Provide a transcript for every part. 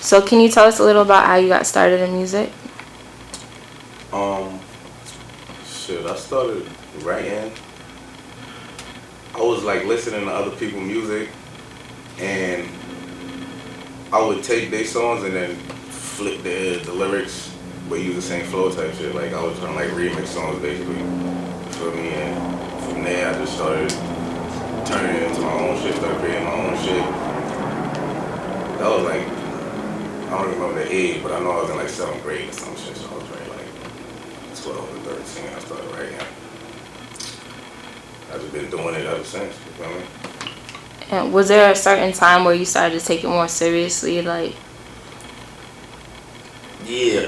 So can you tell us a little about how you got started in music? Um, Shit, I started writing. I was like listening to other people's music, and I would take their songs and then flip the lyrics, but use the same flow type shit. Like I was trying to like remix songs basically. You feel me? And from there, I just started turning it into my own shit, started creating my own shit. That was like, I don't remember the age, but I know I was in like 7th grade or some shit, so I was right like 12 or 13. I started writing. I've just been doing it ever since. You feel me? And was there a certain time where you started to take it more seriously? Like, Yeah.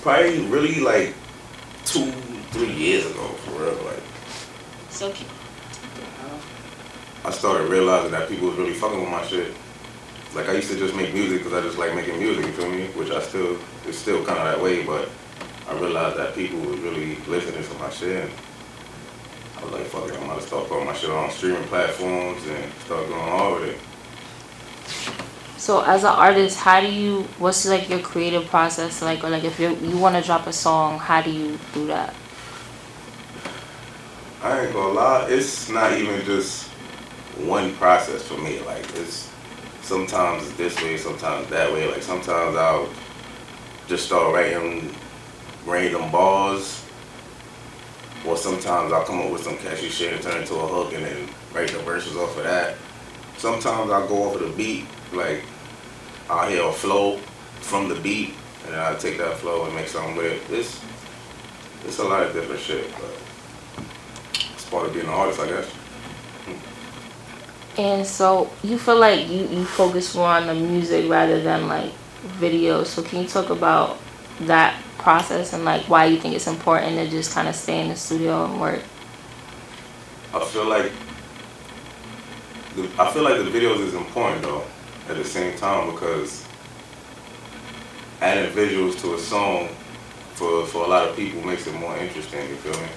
Probably really like 2, 3 years ago, for real. Like so I started realizing that people was really fucking with my shit. Like I used to just make music because I just like making music. You feel me? Which it's still kind of that way, but I realized that people was really listening to my shit. And I was like, fuck it, I'm gonna start putting my shit on streaming platforms and start going all with it. so as an artist, what's like your creative process like, or like if you want to drop a song, how do you do that? I ain't gonna lie, it's not even just one process for me. Like it's sometimes it's this way, sometimes that way. Like sometimes I'll just start writing random bars, or sometimes I'll come up with some catchy shit and turn it into a hook and then write the verses off of that. Sometimes I'll go off of the beat, like I'll hear a flow from the beat, and then I'll take that flow and make something with it. It's a lot of different shit, but it's part of being an artist, I guess. And so you feel like you focus more on the music rather than like videos. So can you talk about that process and like why you think it's important to just kind of stay in the studio and work? I feel like I feel like the videos is important though at the same time because adding visuals to a song for a lot of people makes it more interesting. You feel me?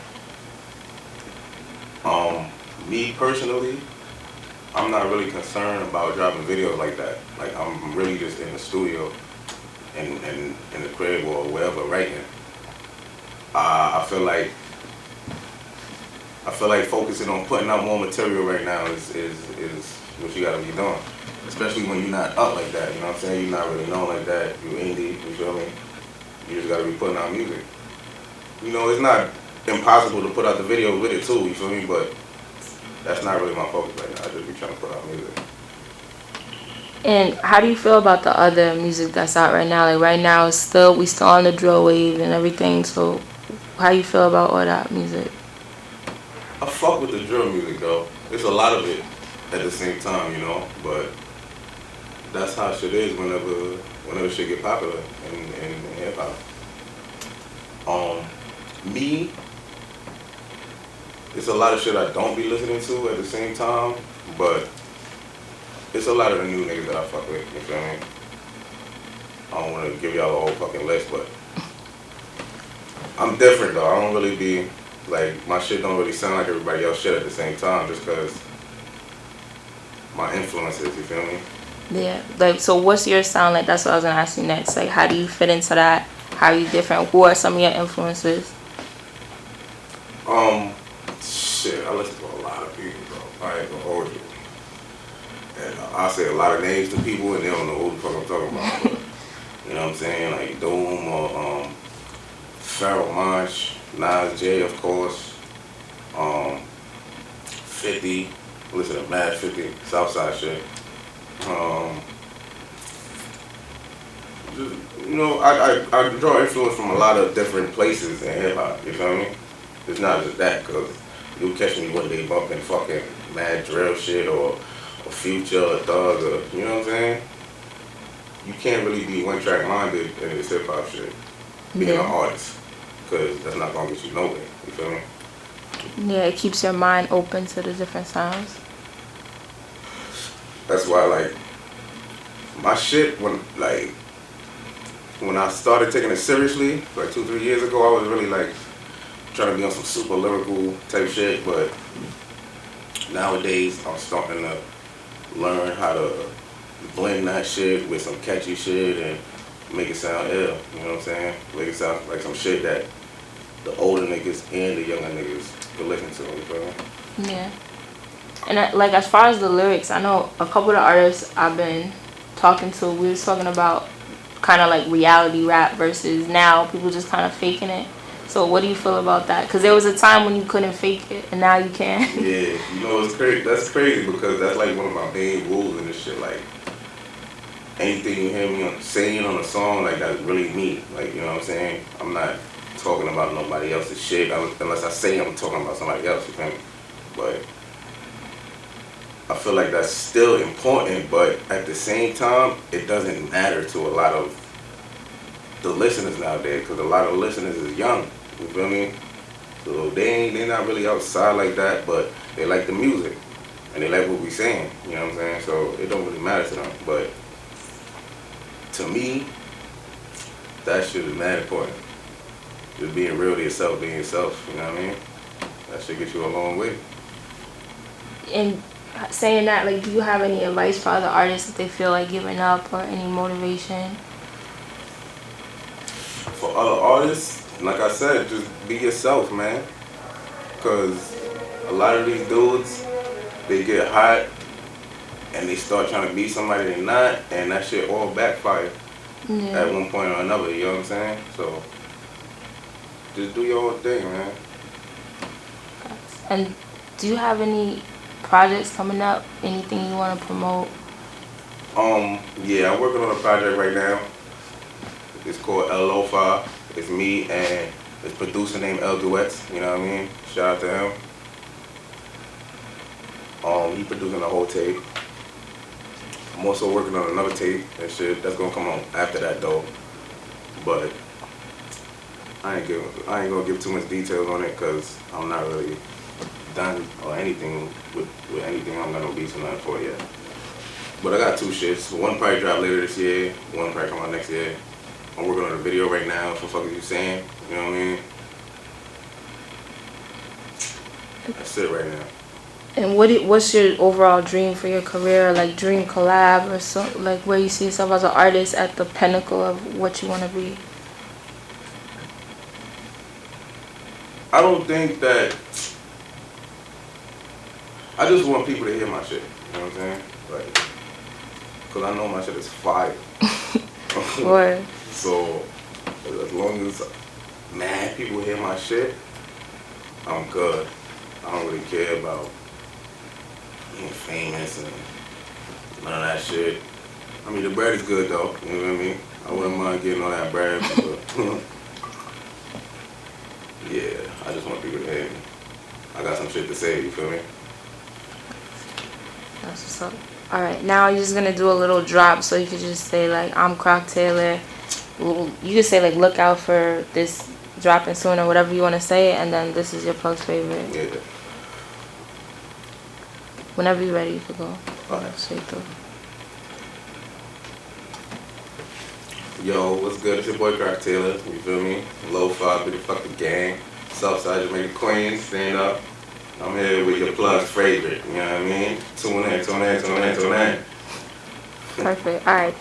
Me personally, I'm not really concerned about dropping videos like that. Like I'm really just in the studio and in the crib or wherever writing. I feel like focusing on putting out more material right now is what you gotta be doing. Especially when you're not up like that, you know what I'm saying? You're not really known like that. You indie, you feel me? You just gotta be putting out music. You know, it's not impossible to put out the video with it too, you feel me? But that's not really my focus right now. I just be trying to put out music. And how do you feel about the other music that's out right now? Like right now, we still on the drill wave and everything. So, how you feel about all that music? I fuck with the drill music though. There's a lot of it at the same time, you know. But that's how shit is whenever shit get popular in hip hop. Me, it's a lot of shit I don't be listening to at the same time, but it's a lot of the new niggas that I fuck with. You feel me? I don't want to give y'all a whole fucking list, but I'm different though. I don't really be like my shit don't really sound like everybody else shit at the same time, just because my influences. You feel me? Yeah. Like, so what's your sound like? That's what I was gonna ask you next. Like, how do you fit into that? How are you different? Who are some of your influences? Shit, I listen to a lot of people, bro. I ain't gonna hold you. And I say a lot of names to people, and they don't know who the fuck I'm talking about. But, you know what I'm saying? Like Doom or Pharoah Monch, Nas J, of course. 50. Listen to Mad 50, Southside shit. Just, you know, I draw influence from a lot of different places in hip hop. You feel me? It's not just that, cause you'll catch me one day bumping fucking mad drill shit or Future or Thug or you know what I'm saying? You can't really be one track minded in this hip hop shit. Being an Yeah. artist, cause that's not gonna get you nowhere. You feel me? Yeah, it keeps your mind open to the different sounds. That's why like my shit when I started taking it seriously, like 2, 3 years ago, I was really like trying to be on some super lyrical type shit, but nowadays I'm starting to learn how to blend that shit with some catchy shit and make it sound ill. You know what I'm saying? Make it sound like some shit that the older niggas and the younger niggas could listen to. You feel me? Yeah. And like as far as the lyrics, I know a couple of the artists I've been talking to, we was talking about kind of like reality rap versus now people just kind of faking it. So what do you feel about that? Because there was a time when you couldn't fake it, and now you can. Yeah, you know it's crazy. That's crazy because that's like one of my main rules in this shit. Like anything you hear me saying on a song, like that's really me. Like, you know what I'm saying? I'm not talking about nobody else's shit unless I say I'm talking about somebody else. You feel me? But I feel like that's still important, but at the same time, it doesn't matter to a lot of the listeners nowadays because a lot of listeners is young. You feel me? So they're not really outside like that, but they like the music and they like what we saying. You know what I'm saying? So it don't really matter to them. But to me, that shit is mad important. Just being real to yourself, being yourself. You know what I mean? That shit get you a long way. And saying that, like, do you have any advice for other artists if they feel like giving up or any motivation? For other artists, like I said, just be yourself, man. Because a lot of these dudes, they get hot and they start trying to be somebody they're not, and that shit all backfire at one point or another, you know what I'm saying? So just do your own thing, man. And do you have any projects coming up? Anything you want to promote? Yeah, I'm working on a project right now. It's called El Lo-Fi. It's me and this producer named El Duets, you know what I mean? Shout out to him. He producing the whole tape. I'm also working on another tape and shit that's gonna come on after that though. But I ain't gonna give too much details on it because I'm not really done or anything with anything I'm gonna be nothing for yet. But I got two shits. One probably drop later this year, one probably come out next year. I'm working on a video right now for Fuck Is You Saying, you know what I mean? That's it right now. And what's your overall dream for your career? Like dream collab or so, like where you see yourself as an artist at the pinnacle of what you want to be? I don't think that. I just want people to hear my shit. You know what I'm saying? Like, cause I know my shit is fire. Or So as long as mad people hear my shit, I'm good. I don't really care about being famous and none of that shit. I mean, the bread is good though. You know what I mean? I wouldn't mind getting all that bread, but yeah, I just want people to hear me. I got some shit to say. You feel me? that's what's up. All right, now you're just gonna do a little drop, so you could just say like, I'm Croc Taylor. You could say like, look out for this dropping soon or whatever you want to say, and then this is your plug's favorite. Yeah. Whenever you're ready, you could go. Alright. Straight through. Yo, what's good? It's your boy Croc Taylor. You feel me? Lo-Fi, be the fucking gang. Southside Jamaica Queens, stand up. I'm here with your plug's favorite. You know what I mean? Tune in. Perfect. All right.